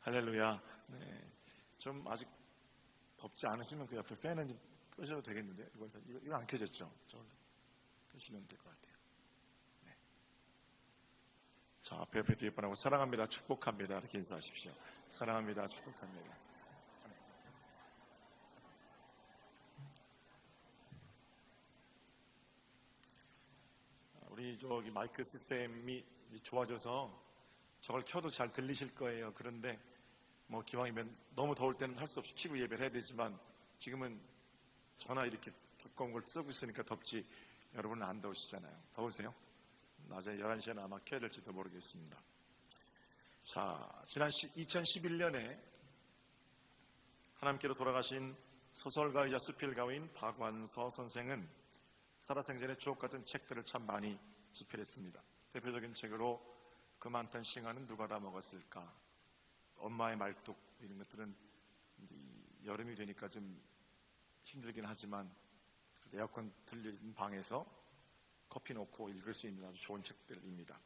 할렐루야. 네. 좀 아직 덥지 않으시면 그 옆에 팬은 좀 끄셔도 되겠는데, 이거 안 켜졌죠? 저걸 끄시면 될 것 같아요. 네. 자, 앞에 뒤에 뻔하고 사랑합니다, 축복합니다 이렇게 인사하십시오. 사랑합니다, 축복합니다. 우리 저기 마이크 시스템이 좋아져서 저걸 켜도 잘 들리실 거예요. 그런데 뭐 기왕이면 너무 더울 때는 할 수 없이 켜고 예배를 해야 되지만 지금은 전화 이렇게 두꺼운 걸 쓰고 있으니까 덥지, 여러분은 안 더우시잖아요. 더우세요? 낮에 11시에는 아마 켜야 될지도 모르겠습니다. 자, 지난 2011년에 하나님께로 돌아가신 소설가이자 수필가인 박완서 선생은 살아생전의 주옥 같은 책들을 참 많이 집필했습니다. 대표적인 책으로 그 많던 싱어는 누가 다 먹었을까, 엄마의 말뚝, 이런 것들은 여름이 되니까 좀 힘들긴 하지만 에어컨 틀린 방에서 커피 놓고 읽을 수 있는 아주 좋은 책들입니다.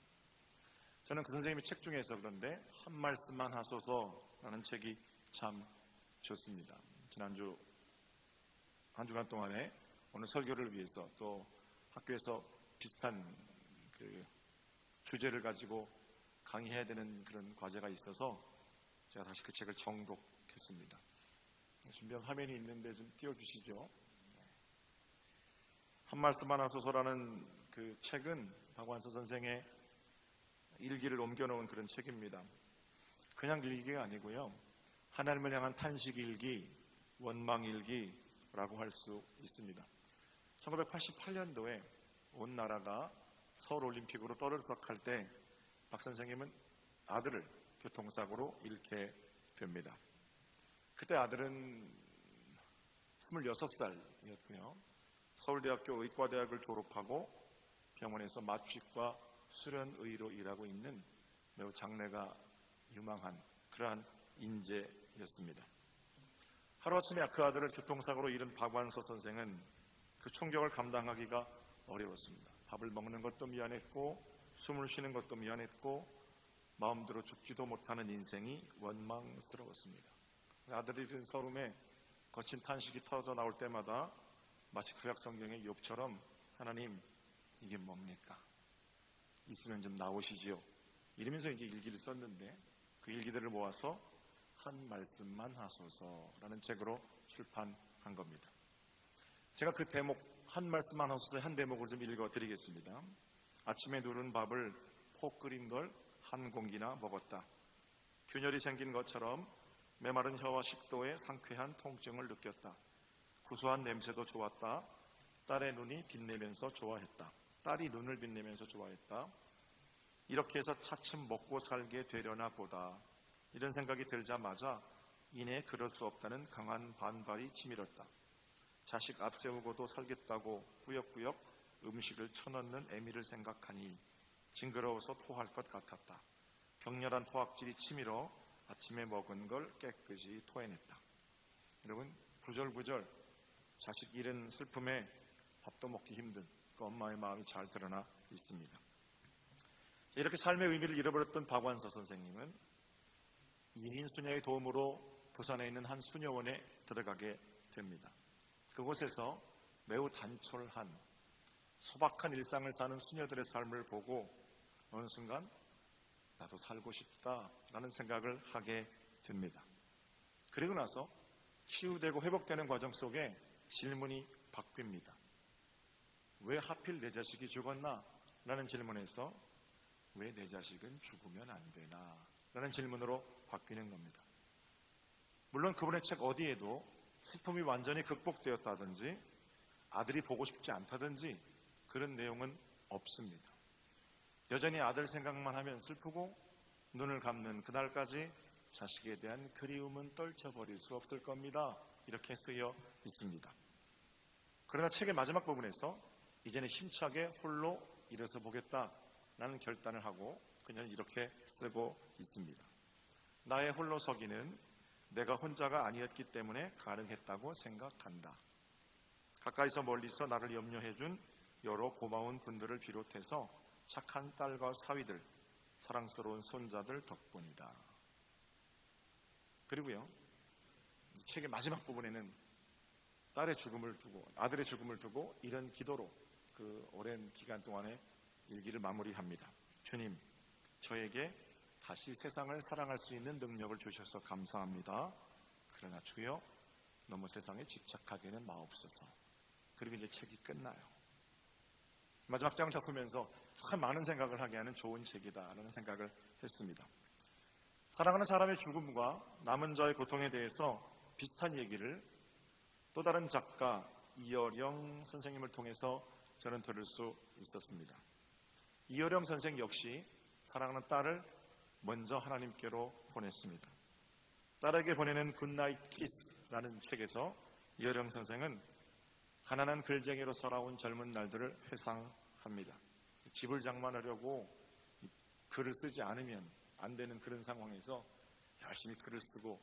저는 그 선생님의 책 중에서 그런데 한 말씀만 하소서라는 책이 참 좋습니다. 지난주 한 주간 동안에 오늘 설교를 위해서 또 학교에서 비슷한 그 주제를 가지고 강의해야 되는 그런 과제가 있어서 제가 다시 그 책을 정독했습니다. 준비한 화면이 있는데 좀 띄워주시죠. 한 말씀만 하소서라는 그 책은 박완서 선생의 일기를 옮겨놓은 그런 책입니다. 그냥 일기가 아니고요, 하나님을 향한 탄식일기, 원망일기라고 할 수 있습니다. 1988년도에 온 나라가 서울올림픽으로 떠들썩할 때 박 선생님은 아들을 교통사고로 잃게 됩니다. 그때 아들은 26살이었고요. 서울대학교 의과대학을 졸업하고 병원에서 마취과 수련의로 일하고 있는 매우 장래가 유망한 그러한 인재였습니다. 하루아침에 그 아들을 교통사고로 잃은 박완서 선생은 그 충격을 감당하기가 어려웠습니다. 밥을 먹는 것도 미안했고 숨을 쉬는 것도 미안했고 마음대로 죽지도 못하는 인생이 원망스러웠습니다. 아들이 잃은 서름에 거친 탄식이 터져 나올 때마다 마치 구약 성경의 욥처럼 하나님, 이게 뭡니까? 있으면 좀 나오시지요. 이러면서 이제 일기를 썼는데 그 일기들을 모아서 한 말씀만 하소서라는 책으로 출판한 겁니다. 제가 그 대목, 한 말씀만 하소서의 한 대목을 좀 읽어드리겠습니다. 아침에 누른 밥을 폭 끓인 걸 한 공기나 먹었다. 균열이 생긴 것처럼 메마른 혀와 식도에 상쾌한 통증을 느꼈다. 구수한 냄새도 좋았다. 딸의 눈이 빛내면서 좋아했다. 딸이 눈을 빛내면서 좋아했다. 이렇게 해서 차츰 먹고 살게 되려나 보다. 이런 생각이 들자마자 이내 그럴 수 없다는 강한 반발이 치밀었다. 자식 앞세우고도 살겠다고 꾸역꾸역 음식을 쳐넣는 애미를 생각하니 징그러워서 토할 것 같았다. 격렬한 토악질이 치밀어 아침에 먹은 걸 깨끗이 토해냈다. 여러분, 구절구절 자식 잃은 슬픔에 밥도 먹기 힘든 그 엄마의 마음이 잘 드러나 있습니다. 이렇게 삶의 의미를 잃어버렸던 박완서 선생님은 이인 수녀의 도움으로 부산에 있는 한 수녀원에 들어가게 됩니다. 그곳에서 매우 단촐한 소박한 일상을 사는 수녀들의 삶을 보고 어느 순간 나도 살고 싶다라는 생각을 하게 됩니다. 그리고 나서 치유되고 회복되는 과정 속에 질문이 바뀝니다. 왜 하필 내 자식이 죽었나? 라는 질문에서 왜 내 자식은 죽으면 안 되나? 라는 질문으로 바뀌는 겁니다. 물론 그분의 책 어디에도 슬픔이 완전히 극복되었다든지 아들이 보고 싶지 않다든지 그런 내용은 없습니다. 여전히 아들 생각만 하면 슬프고 눈을 감는 그날까지 자식에 대한 그리움은 떨쳐버릴 수 없을 겁니다. 이렇게 쓰여 있습니다. 그러나 책의 마지막 부분에서 이제는 힘차게 홀로 일어서 보겠다라는 결단을 하고 그녀는 이렇게 쓰고 있습니다. 나의 홀로 서기는 내가 혼자가 아니었기 때문에 가능했다고 생각한다. 가까이서 멀리서 나를 염려해준 여러 고마운 분들을 비롯해서 착한 딸과 사위들, 사랑스러운 손자들 덕분이다. 그리고요, 책의 마지막 부분에는 딸의 죽음을 두고, 아들의 죽음을 두고 이런 기도로 그 오랜 기간 동안에 일기를 마무리합니다. 주님, 저에게 다시 세상을 사랑할 수 있는 능력을 주셔서 감사합니다. 그러나 주여, 너무 세상에 집착하게는 마옵소서. 그리고 이제 책이 끝나요. 마지막 장을 덮으면서 참 많은 생각을 하게 하는 좋은 책이다라는 생각을 했습니다. 사랑하는 사람의 죽음과 남은 자의 고통에 대해서 비슷한 얘기를 또 다른 작가 이어령 선생님을 통해서 저는 들을 수 있었습니다. 이어령 선생 역시 사랑하는 딸을 먼저 하나님께로 보냈습니다. 딸에게 보내는 굿나잇 키스라는 책에서 이어령 선생은 가난한 글쟁이로 살아온 젊은 날들을 회상합니다. 집을 장만하려고 글을 쓰지 않으면 안 되는 그런 상황에서 열심히 글을 쓰고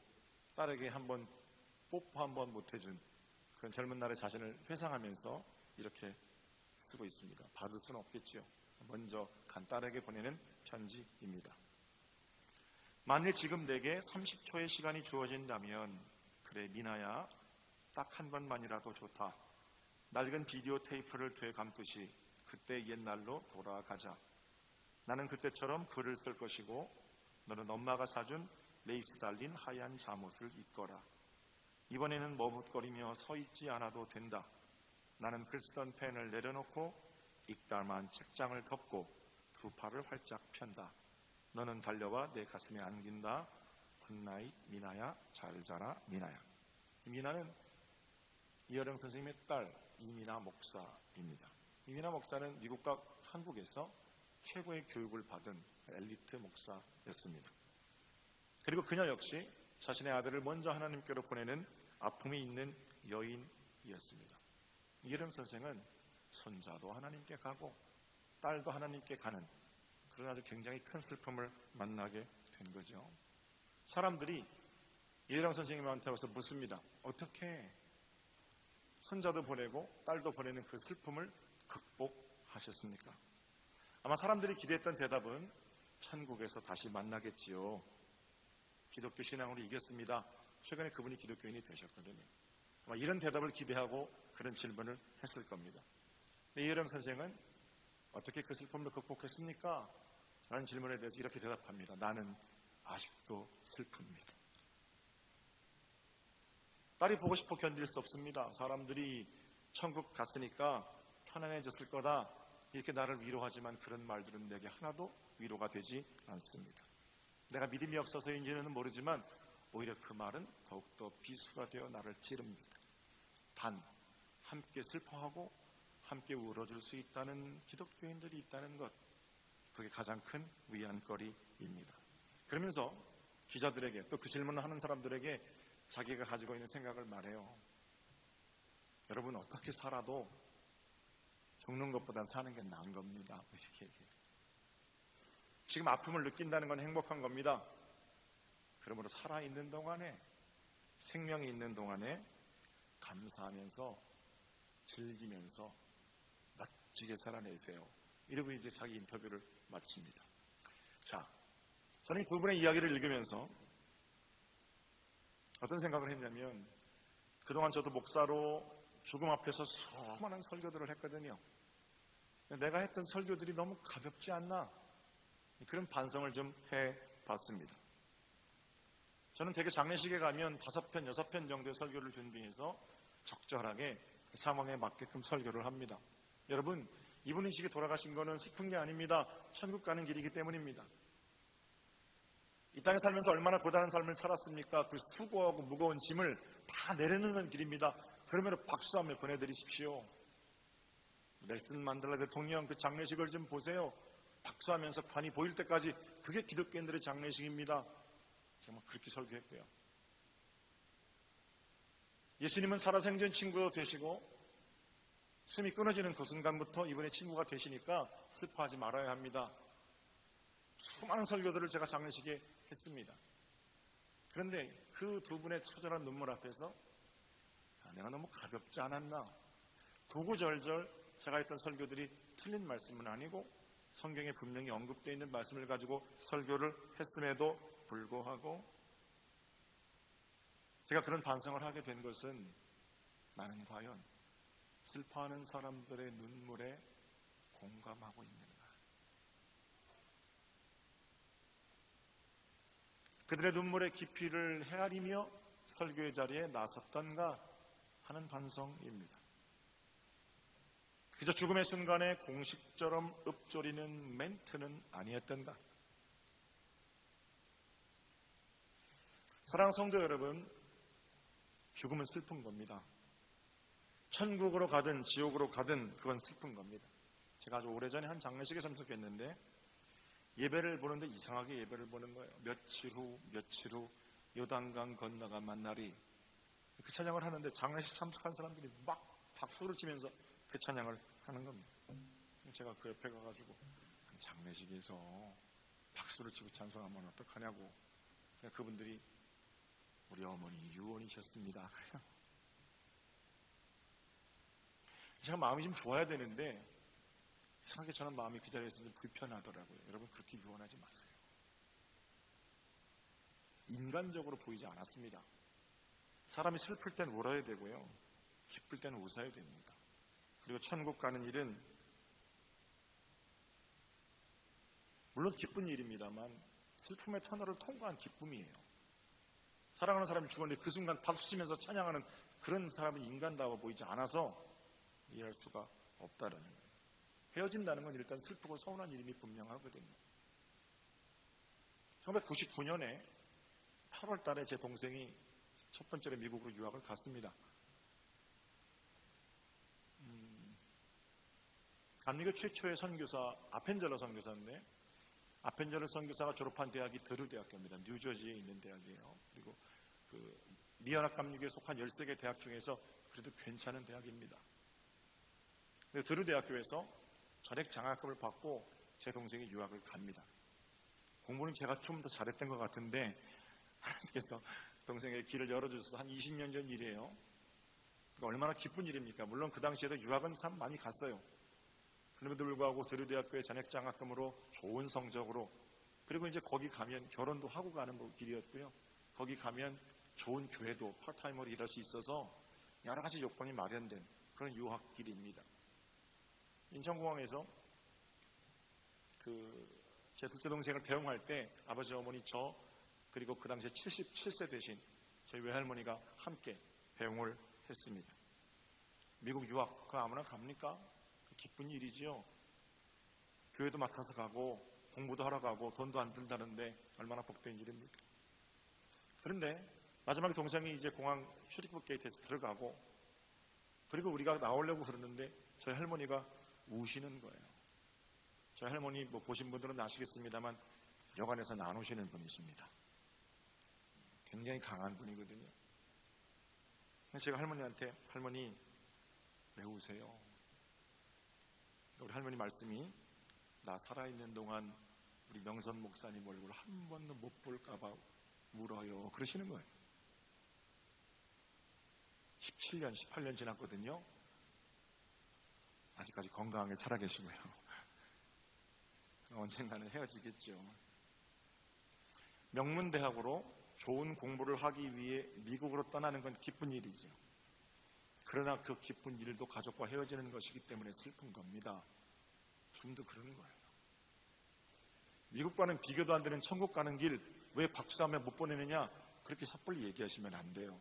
딸에게 한번 뽀뽀 한번 못해준 그런 젊은 날의 자신을 회상하면서 이렇게 쓰고 있습니다. 받을 수는 없겠지요. 먼저 간 딸에게 보내는 편지입니다. 만일 지금 내게 30초의 시간이 주어진다면, 그래 미나야, 딱 한 번만이라도 좋다. 낡은 비디오 테이프를 되감듯이 그때 옛날로 돌아가자. 나는 그때처럼 글을 쓸 것이고 너는 엄마가 사준 레이스 달린 하얀 잠옷을 입거라. 이번에는 머뭇거리며 서 있지 않아도 된다. 나는 글 쓰던 펜을 내려놓고 익달만 책장을 덮고 두 팔을 활짝 편다. 너는 달려와 내 가슴에 안긴다. 굿나잇 미나야, 잘 자라 미나야. 미나는 이어령 선생님의 딸 이민아 목사입니다. 이민아 목사는 미국과 한국에서 최고의 교육을 받은 엘리트 목사였습니다. 그리고 그녀 역시 자신의 아들을 먼저 하나님께로 보내는 아픔이 있는 여인이었습니다. 이어령 선생은 손자도 하나님께 가고 딸도 하나님께 가는 그런 아주 굉장히 큰 슬픔을 만나게 된 거죠. 사람들이 이어령 선생님한테 와서 묻습니다. 어떻게 손자도 보내고 딸도 보내는 그 슬픔을 극복하셨습니까? 아마 사람들이 기대했던 대답은 천국에서 다시 만나겠지요. 기독교 신앙으로 이겼습니다. 최근에 그분이 기독교인이 되셨거든요. 아마 이런 대답을 기대하고 그런 질문을 했을 겁니다. 이어령 선생은 어떻게 그 슬픔을 극복했습니까? 라는 질문에 대해서 이렇게 대답합니다. 나는 아직도 슬픕니다. 딸이 보고 싶어 견딜 수 없습니다. 사람들이 천국 갔으니까 편안해졌을 거다 이렇게 나를 위로하지만 그런 말들은 내게 하나도 위로가 되지 않습니다. 내가 믿음이 없어서인지는 모르지만 오히려 그 말은 더욱더 비수가 되어 나를 찌릅니다. 단 함께 슬퍼하고 함께 울어줄 수 있다는 기독교인들이 있다는 것, 그게 가장 큰 위안거리입니다. 그러면서 기자들에게 또 그 질문을 하는 사람들에게 자기가 가지고 있는 생각을 말해요. 여러분, 어떻게 살아도 죽는 것보다 사는 게 나은 겁니다. 이렇게 얘기해요. 지금 아픔을 느낀다는 건 행복한 겁니다. 그러므로 살아있는 동안에, 생명이 있는 동안에 감사하면서 즐기면서 멋지게 살아내세요. 이러고 이제 자기 인터뷰를 마칩니다. 자, 저는 이 두 분의 이야기를 읽으면서 어떤 생각을 했냐면, 그동안 저도 목사로 죽음 앞에서 수많은 설교들을 했거든요. 내가 했던 설교들이 너무 가볍지 않나? 그런 반성을 좀 해봤습니다. 저는 되게 장례식에 가면 5편, 6편 정도의 설교를 준비해서 적절하게 상황에 맞게끔 설교를 합니다. 여러분, 이분이 시기에 돌아가신 거는 슬픈 게 아닙니다. 천국 가는 길이기 때문입니다. 이 땅에 살면서 얼마나 고단한 삶을 살았습니까? 그 수고하고 무거운 짐을 다 내려놓는 길입니다. 그러면 박수하며 보내드리십시오. 넬슨 만델라 대통령 그 장례식을 좀 보세요. 박수하면서 관이 보일 때까지, 그게 기독교인들의 장례식입니다. 정말 그렇게 설교했고요. 예수님은 살아생전 친구가 되시고 숨이 끊어지는 그 순간부터 이분의 친구가 되시니까 슬퍼하지 말아야 합니다. 수많은 설교들을 제가 장례식에 했습니다. 그런데 그 두 분의 처절한 눈물 앞에서 내가 너무 가볍지 않았나? 구구절절 제가 했던 설교들이 틀린 말씀은 아니고 성경에 분명히 언급되어 있는 말씀을 가지고 설교를 했음에도 불구하고 제가 그런 반성을 하게 된 것은 나는 과연 슬퍼하는 사람들의 눈물에 공감하고 있는가? 그들의 눈물의 깊이를 헤아리며 설교의 자리에 나섰던가 하는 반성입니다. 그저 죽음의 순간에 공식처럼 읊조리는 멘트는 아니었던가? 사랑하는 성도 여러분, 죽음은 슬픈 겁니다. 천국으로 가든 지옥으로 가든 그건 슬픈 겁니다. 제가 아주 오래전에 한 장례식에 참석했는데 예배를 보는데 이상하게 예배를 보는 거예요. 며칠 후 요단강 건너가 만나리, 그 찬양을 하는데 장례식 참석한 사람들이 막 박수를 치면서 그 찬양을 하는 겁니다. 제가 그 옆에 가가지고 장례식에서 박수를 치고 찬송하면 어떡하냐고. 그분들이 우리 어머니 유언이셨습니다. 제가 마음이 좀 좋아야 되는데 이상하게 저는 마음이 그 자리에서 좀 불편하더라고요. 여러분, 그렇게 유언하지 마세요. 인간적으로 보이지 않았습니다. 사람이 슬플 땐 울어야 되고요, 기쁠 때는 웃어야 됩니다. 그리고 천국 가는 일은 물론 기쁜 일입니다만 슬픔의 터널을 통과한 기쁨이에요. 사랑하는 사람이 죽었는데 그 순간 박수치면서 찬양하는 그런 사람이 인간다워 보이지 않아서 이해할 수가 없다라는 거예요. 헤어진다는 건 일단 슬프고 서운한 일임이 분명하거든요. 1999년에 8월 달에 제 동생이 첫 번째로 미국으로 유학을 갔습니다. 감리교 최초의 선교사 아펜젤러 선교사인데, 아펜젤러 선교사가 졸업한 대학이 드루 대학교입니다. 뉴저지에 있는 대학이에요. 그리고 그 미연합 감리교에 속한 13개 대학 중에서 그래도 괜찮은 대학입니다. 드루 대학교에서 전액 장학금을 받고 제 동생이 유학을 갑니다. 공부는 제가 좀 더 잘했던 것 같은데 하나님께서 동생의 길을 열어주셔서 한 20년 전 일이에요. 그러니까 얼마나 기쁜 일입니까? 물론 그 당시에도 유학은 참 많이 갔어요. 그럼에도 불구하고 드루 대학교의 전액 장학금으로 좋은 성적으로, 그리고 이제 거기 가면 결혼도 하고 가는 길이었고요. 거기 가면 좋은 교회도 파트타임으로 일할 수 있어서 여러 가지 요건이 마련된 그런 유학길입니다. 인천공항에서 제 둘째 동생을 배웅할 때 아버지 어머니 저 그리고 그 당시에 77세 되신 저희 외할머니가 함께 배웅을 했습니다. 미국 유학 그거 아무나 갑니까? 기쁜 일이지요. 교회도 맡아서 가고 공부도 하러 가고 돈도 안 든다는데 얼마나 복된 일입니까? 그런데 마지막에 동생이 이제 공항 출입국 게이트에서 들어가고, 그리고 우리가 나오려고 그러는데 저희 할머니가 우시는 거예요. 저희 할머니 보신 분들은 아시겠습니다만 여관에서 나누시는 분이십니다. 굉장히 강한 분이거든요. 제가 할머니한테 할머니 왜 우세요? 우리 할머니 말씀이 나 살아있는 동안 우리 명선 목사님 얼굴 한 번도 못 볼까봐 울어요. 그러시는 거예요. 17년, 18년 지났거든요. 아직까지 건강하게 살아계시고요. 언젠가는 헤어지겠죠. 명문대학으로 좋은 공부를 하기 위해 미국으로 떠나는 건 기쁜 일이죠. 그러나 그 기쁜 일도 가족과 헤어지는 것이기 때문에 슬픈 겁니다. 지금도 그러는 거예요. 미국과는 비교도 안 되는 천국 가는 길 왜 박수하며 못 보내느냐, 그렇게 섣불리 얘기하시면 안 돼요.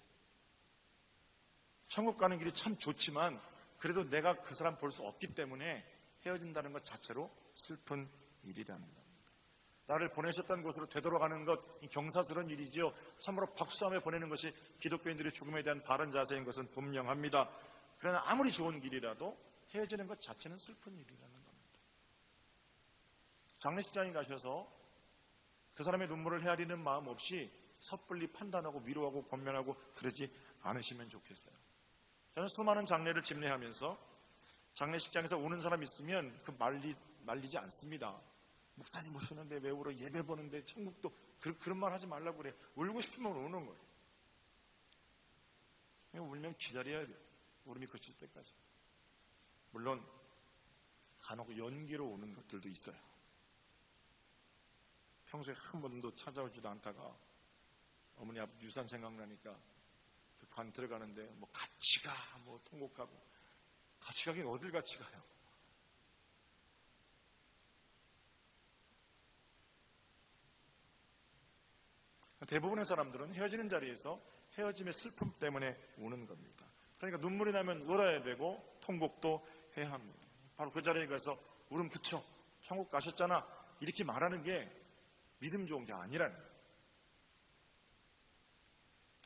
천국 가는 길이 참 좋지만 그래도 내가 그 사람 볼 수 없기 때문에 헤어진다는 것 자체로 슬픈 일이라는 겁니다. 나를 보내셨던 곳으로 되돌아가는 것 경사스러운 일이지요. 참으로 박수하며 보내는 것이 기독교인들의 죽음에 대한 바른 자세인 것은 분명합니다. 그러나 아무리 좋은 길이라도 헤어지는 것 자체는 슬픈 일이라는 겁니다. 장례식장에 가셔서 그 사람의 눈물을 헤아리는 마음 없이 섣불리 판단하고 위로하고 권면하고 그러지 않으시면 좋겠어요. 저는 수많은 장례를 집례하면서 장례식장에서 우는 사람 있으면 말리지 않습니다. 목사님 오셨는데 왜 울어? 예배 보는데 천국도 그런 말 하지 말라고 그래. 울고 싶으면 우는 거예요. 울면 기다려야 돼요. 울음이 그칠 때까지. 물론 간혹 연기로 우는 것들도 있어요. 평소에 한 번도 찾아오지도 않다가 어머니 아버지 유산 생각나니까 관 들어가는데 뭐 같이 가, 뭐 통곡하고. 같이 가긴 어딜 같이 가요? 대부분의 사람들은 헤어지는 자리에서 헤어짐의 슬픔 때문에 우는 겁니다. 그러니까 눈물이 나면 울어야 되고 통곡도 해야 합니다. 바로 그 자리에 가서 울음 그쳐, 천국 가셨잖아, 이렇게 말하는 게 믿음 좋은 게 아니라는 거예요.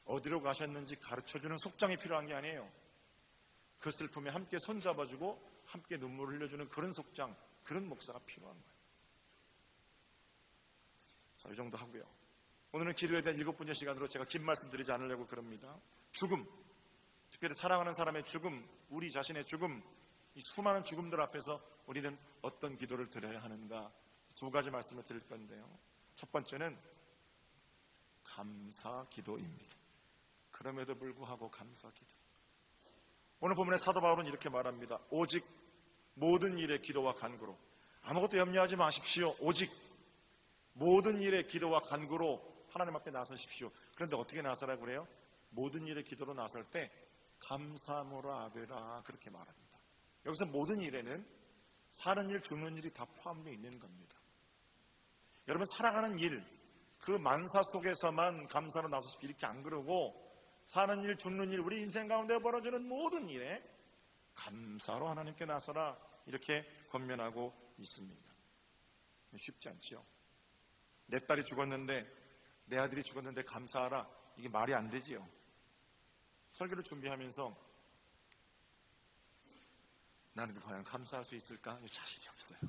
어디로 가셨는지 가르쳐주는 속장이 필요한 게 아니에요. 그 슬픔에 함께 손잡아주고 함께 눈물을 흘려주는 그런 속장, 그런 목사가 필요한 거예요. 자, 이 정도 하고요. 오늘은 기도에 대한 7분의 시간으로 제가 긴 말씀 드리지 않으려고 그럽니다. 죽음, 특별히 사랑하는 사람의 죽음, 우리 자신의 죽음, 이 수많은 죽음들 앞에서 우리는 어떤 기도를 드려야 하는가, 2가지 말씀을 드릴 건데요. 첫 번째는 감사 기도입니다. 그럼에도 불구하고 감사 기도. 오늘 본문의 사도 바울은 이렇게 말합니다. 오직 모든 일에 기도와 간구로, 아무것도 염려하지 마십시오. 오직 모든 일에 기도와 간구로 하나님 앞에 나서십시오. 그런데 어떻게 나서라고 그래요? 모든 일에 기도로 나설 때 감사함으로 아뢰라, 그렇게 말합니다. 여기서 모든 일에는 사는 일, 죽는 일이 다 포함되어 있는 겁니다. 여러분, 살아가는 일, 그 만사 속에서만 감사로 나서십시오, 이렇게 안 그러고 사는 일, 죽는 일, 우리 인생 가운데 벌어지는 모든 일에 감사로 하나님께 나서라, 이렇게 권면하고 있습니다. 쉽지 않죠. 내 딸이 죽었는데, 내 아들이 죽었는데 감사하라, 이게 말이 안 되지요. 설교를 준비하면서 나는 과연 감사할 수 있을까? 자신이 없어요.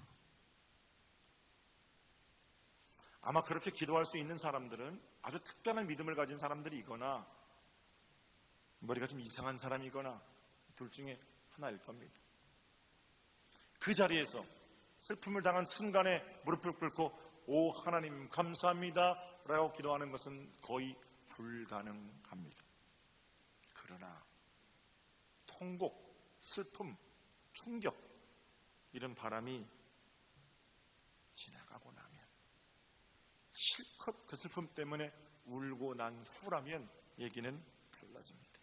아마 그렇게 기도할 수 있는 사람들은 아주 특별한 믿음을 가진 사람들이거나 머리가 좀 이상한 사람이거나 둘 중에 하나일 겁니다. 그 자리에서 슬픔을 당한 순간에 무릎을 꿇고 오 하나님 감사합니다 라고 기도하는 것은 거의 불가능합니다. 그러나 통곡, 슬픔, 충격, 이런 바람이 지나가고 나면, 실컷 그 슬픔 때문에 울고 난 후라면 얘기는 달라집니다.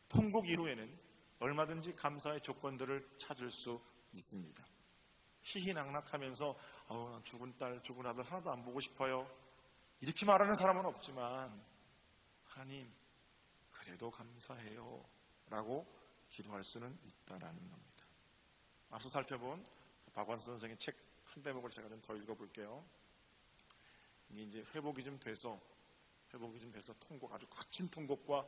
통곡 이후에는 얼마든지 감사의 조건들을 찾을 수 있습니다. 희희낙낙하면서 난 죽은 딸, 죽은 아들 하나도 안 보고 싶어요, 이렇게 말하는 사람은 없지만 하나님 그래도 감사해요 라고 기도할 수는 있다라는 겁니다. 앞서 살펴본 박완서 선생의 책 한 대목을 제가 좀 더 읽어볼게요. 이게 이제 회복이 좀 돼서 통곡, 아주 거친 통곡과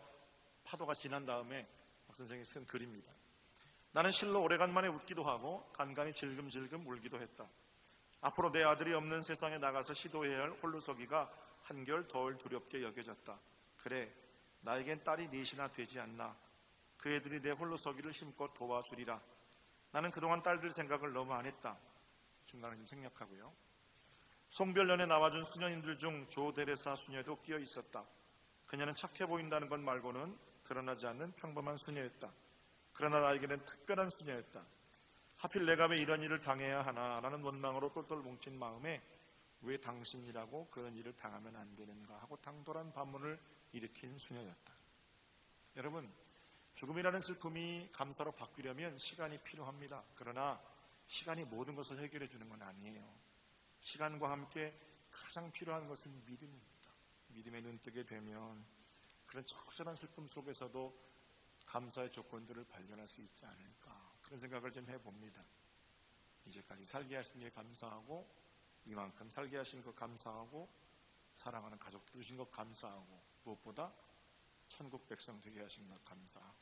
파도가 지난 다음에 박 선생이 쓴 글입니다. 나는 실로 오래간만에 웃기도 하고 간간히 질금질금 울기도 했다. 앞으로 내 아들이 없는 세상에 나가서 시도해야 할 홀로서기가 한결 덜 두렵게 여겨졌다. 그래, 나에겐 딸이 4이나 되지 않나. 그 애들이 내 홀로서기를 힘껏 도와주리라. 나는 그동안 딸들 생각을 너무 안 했다. 중간에 좀 생략하고요. 송별년에 나와준 수녀님들 중 조데레사 수녀도 끼어 있었다. 그녀는 착해 보인다는 것 말고는 드러나지 않는 평범한 수녀였다. 그러나 나에게는 특별한 수녀였다. 하필 내가 왜 이런 일을 당해야 하나 라는 원망으로 똘똘 뭉친 마음에 왜 당신이라고 그런 일을 당하면 안 되는가 하고 당돌한 반문을 일으킨 수녀였다. 여러분, 죽음이라는 슬픔이 감사로 바뀌려면 시간이 필요합니다. 그러나 시간이 모든 것을 해결해 주는 건 아니에요. 시간과 함께 가장 필요한 것은 믿음입니다. 믿음에 눈뜨게 되면 그런 처절한 슬픔 속에서도 감사의 조건들을 발견할 수 있지 않을까, 그런 생각을 좀 해봅니다. 이제까지 살게 하신 게 감사하고, 이만큼 살게 하신 것 감사하고, 사랑하는 가족들 주신 것 감사하고, 무엇보다 천국 백성 되게 하신 것 감사하고,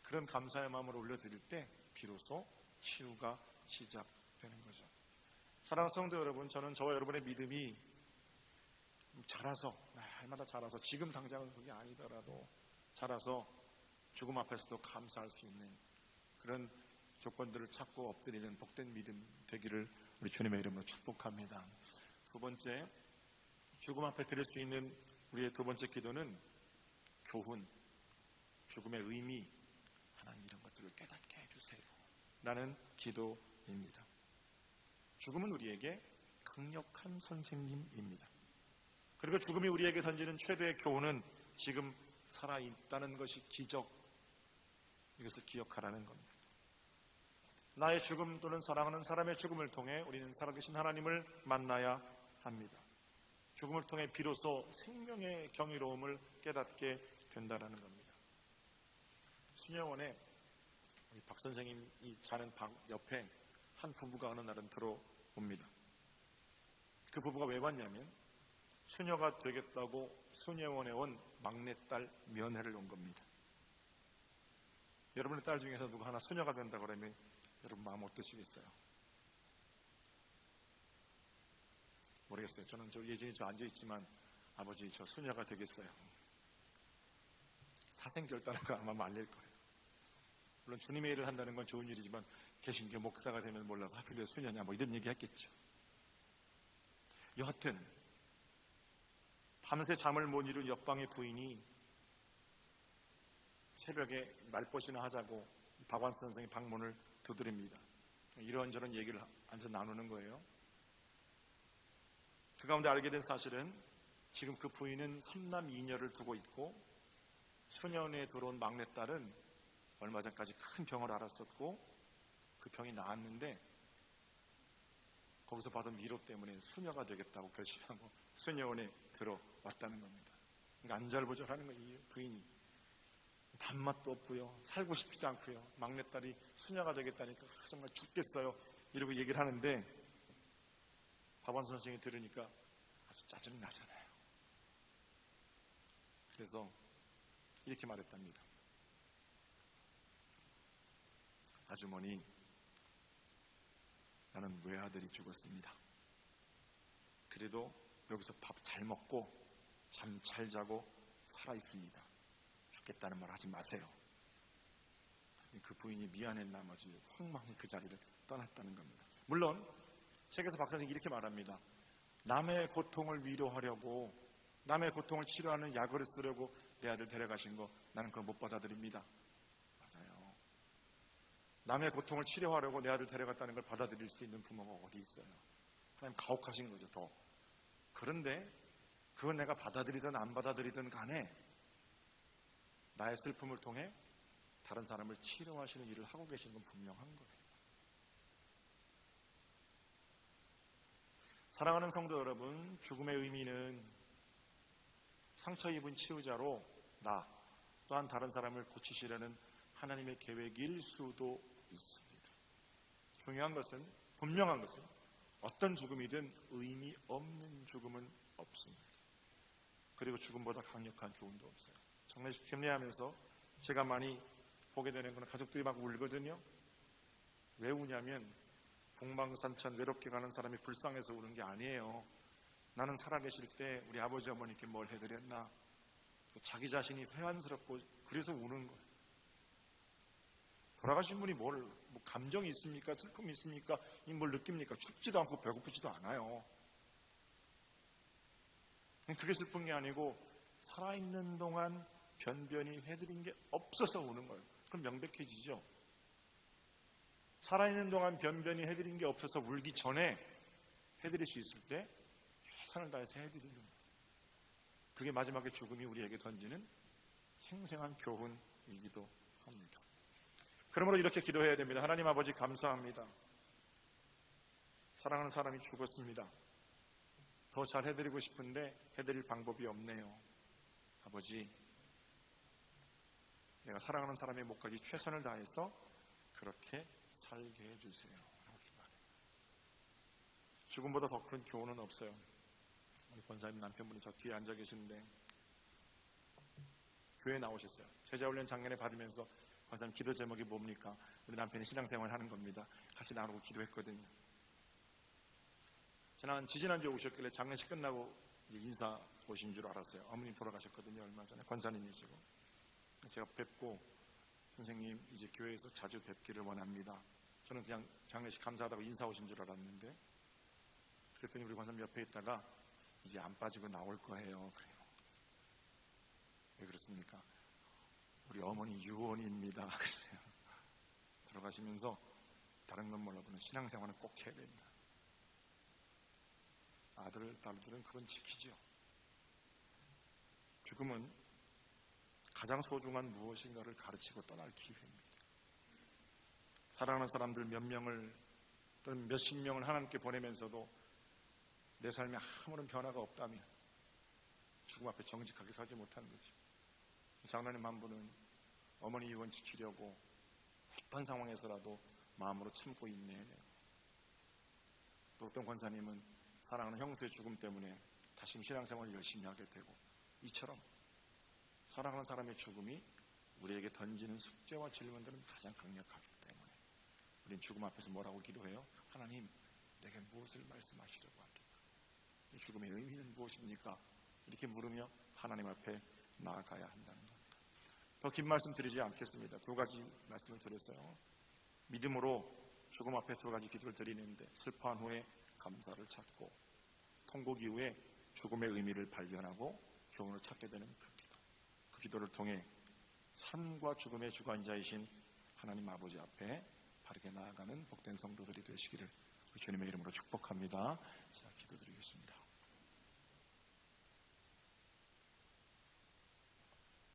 그런 감사의 마음을 올려드릴 때 비로소 치유가 시작되는 거죠. 사랑하는 성도 여러분, 저는 저와 여러분의 믿음이 자라서, 날마다 자라서, 지금 당장은 그게 아니더라도 자라서 죽음 앞에서도 감사할 수 있는 그런 조건들을 찾고 엎드리는 복된 믿음 되기를 우리 주님의 이름으로 축복합니다. 2번째, 죽음 앞에 드릴 수 있는 우리의 2번째 기도는 교훈, 죽음의 의미, 하나님 이런 것들을 깨닫게 해주세요 라는 기도입니다. 죽음은 우리에게 강력한 선생님입니다. 그리고 죽음이 우리에게 던지는 최대의 교훈은 지금 살아있다는 것이 기적, 이것을 기억하라는 겁니다. 나의 죽음 또는 사랑하는 사람의 죽음을 통해 우리는 살아계신 하나님을 만나야 합니다. 죽음을 통해 비로소 생명의 경이로움을 깨닫게 된다는 겁니다. 수녀원에 박 선생님이 자는 방 옆에 한 부부가 어느 날은 들어옵니다. 그 부부가 왜 왔냐면 수녀가 되겠다고 수녀원에 온 막내딸 면회를 온 겁니다. 여러분의 딸 중에서 누구 하나 수녀가 된다고 그러면 여러분 마음 어떠시겠어요? 모르겠어요. 저는 예전에 앉아있지만 아버지 저 수녀가 되겠어요. 사생결단하고 아마 말릴 거예요. 물론 주님의 일을 한다는 건 좋은 일이지만 개신교 목사가 되면 몰라도 하필 수녀냐 뭐 이런 얘기 했겠죠. 여하튼 밤새 잠을 못 이룬 옆방의 부인이 새벽에 말벗이나 하자고 박완 선생의 방문을 두드립니다. 이런저런 얘기를 앉아서 나누는 거예요. 그 가운데 알게 된 사실은 지금 그 부인은 3남 2녀를 두고 있고 수녀원에 들어온 막내딸은 얼마 전까지 큰 병을 앓았었고 그 병이 나았는데 거기서 받은 위로 때문에 수녀가 되겠다고 결심하고 수녀원에 들어왔다는 겁니다. 그러니까 안절부절하는 거예요. 이 부인이 밥맛도 없고요, 살고 싶지도 않고요, 막내딸이 수녀가 되겠다니까 정말 죽겠어요 이러고 얘기를 하는데 박완 선생이 들으니까 아주 짜증 나잖아요. 그래서 이렇게 말했답니다. 아주머니, 나는 외아들이 죽었습니다. 그래도 여기서 밥 잘 먹고 잠 잘 자고 살아있습니다. 죽겠다는 말 하지 마세요. 그 부인이 미안한 나머지 황망히 그 자리를 떠났다는 겁니다. 물론 책에서 박 선생님이 이렇게 말합니다. 남의 고통을 위로하려고, 남의 고통을 치료하는 약을 쓰려고 내 아들 데려가신 거 나는 그걸 못 받아들입니다. 맞아요. 남의 고통을 치료하려고 내 아들 데려갔다는 걸 받아들일 수 있는 부모가 어디 있어요. 하나님 가혹하신 거죠. 더. 그런데 그건 내가 받아들이든 안 받아들이든 간에 나의 슬픔을 통해 다른 사람을 치료하시는 일을 하고 계시는 건 분명한 거예요. 사랑하는 성도 여러분, 죽음의 의미는 상처 입은 치유자로 나 또한 다른 사람을 고치시려는 하나님의 계획일 수도 있습니다. 중요한 것은, 분명한 것은 어떤 죽음이든 의미 없는 죽음은 없습니다. 그리고 죽음보다 강력한 교훈도 없어요. 장례식 집례하면서 제가 많이 보게 되는 건 가족들이 막 울거든요. 왜 우냐면 동방산천 외롭게 가는 사람이 불쌍해서 우는 게 아니에요. 나는 살아계실 때 우리 아버지 어머니께 뭘 해드렸나, 자기 자신이 회한스럽고 그래서 우는 거예요. 돌아가신 분이 뭐 감정이 있습니까? 슬픔이 있습니까? 뭘 느낍니까? 춥지도 않고 배고프지도 않아요. 그게 슬픈 게 아니고 살아있는 동안 변변히 해드린 게 없어서 우는 거예요. 그럼 명백해지죠. 살아있는 동안 변변히 해드린 게 없어서 울기 전에 해드릴 수 있을 때 최선을 다해서 해드리는 거예요. 그게 마지막에 죽음이 우리에게 던지는 생생한 교훈이기도 합니다. 그러므로 이렇게 기도해야 됩니다. 하나님 아버지 감사합니다. 사랑하는 사람이 죽었습니다. 더 잘 해드리고 싶은데 해드릴 방법이 없네요. 아버지, 내가 사랑하는 사람의 목까지 최선을 다해서 그렇게 살게 해주세요. 죽음보다 더 큰 교훈은 없어요. 우리 권사님 남편분이 저 뒤에 앉아 계시는데 교회에 나오셨어요. 제자훈련 작년에 받으면서 권사님 기도 제목이 뭡니까? 우리 남편이 신앙생활 하는 겁니다. 같이 나누고 기도했거든요. 지지난주에 오셨길래 장례식 끝나고 인사 오신 줄 알았어요. 어머님 돌아가셨거든요. 얼마 전에 권사님이시고. 제가 뵙고 선생님 이제 교회에서 자주 뵙기를 원합니다. 저는 그냥 장례식 감사하다고 인사 오신 줄 알았는데 그랬더니 우리 권사님 옆에 있다가 이제 안 빠지고 나올 거예요. 그래요. 왜 그렇습니까? 우리 어머니 유언입니다. 그랬어요. 들어가시면서 다른 건 몰라도 신앙생활은 꼭 해야 된다. 아들, 딸들은 그건 지키죠. 죽음은 가장 소중한 무엇인가를 가르치고 떠날 기회입니다. 사랑하는 사람들 몇 명을 또는 몇십 명을 하나님께 보내면서도 내 삶에 아무런 변화가 없다면 죽음 앞에 정직하게 서지 못하는 거죠. 장로님 한 분은 어머니 유언 지키려고 급한 상황에서라도 마음으로 참고 있네요. 또 어떤 권사님은 사랑하는 형수의 죽음 때문에 다시 신앙생활을 열심히 하게 되고, 이처럼 사랑하는 사람의 죽음이 우리에게 던지는 숙제와 질문들은 가장 강력하기 때문에 우리는 죽음 앞에서 뭐라고 기도해요? 하나님, 내게 무엇을 말씀하시려고 합니까? 이 죽음의 의미는 무엇입니까? 이렇게 물으며 하나님 앞에 나아가야 한다는 겁니다. 더 긴 말씀 드리지 않겠습니다. 두 가지 말씀을 드렸어요. 믿음으로 죽음 앞에 두 가지 기도를 드리는데, 슬퍼한 후에 감사를 찾고, 통곡 이후에 죽음의 의미를 발견하고 교훈을 찾게 되는 그 기도. 그 기도를 통해 삶과 죽음의 주관자이신 하나님 아버지 앞에 바르게 나아가는 복된 성도들이 되시기를 주님의 이름으로 축복합니다. 자, 기도드리겠습니다.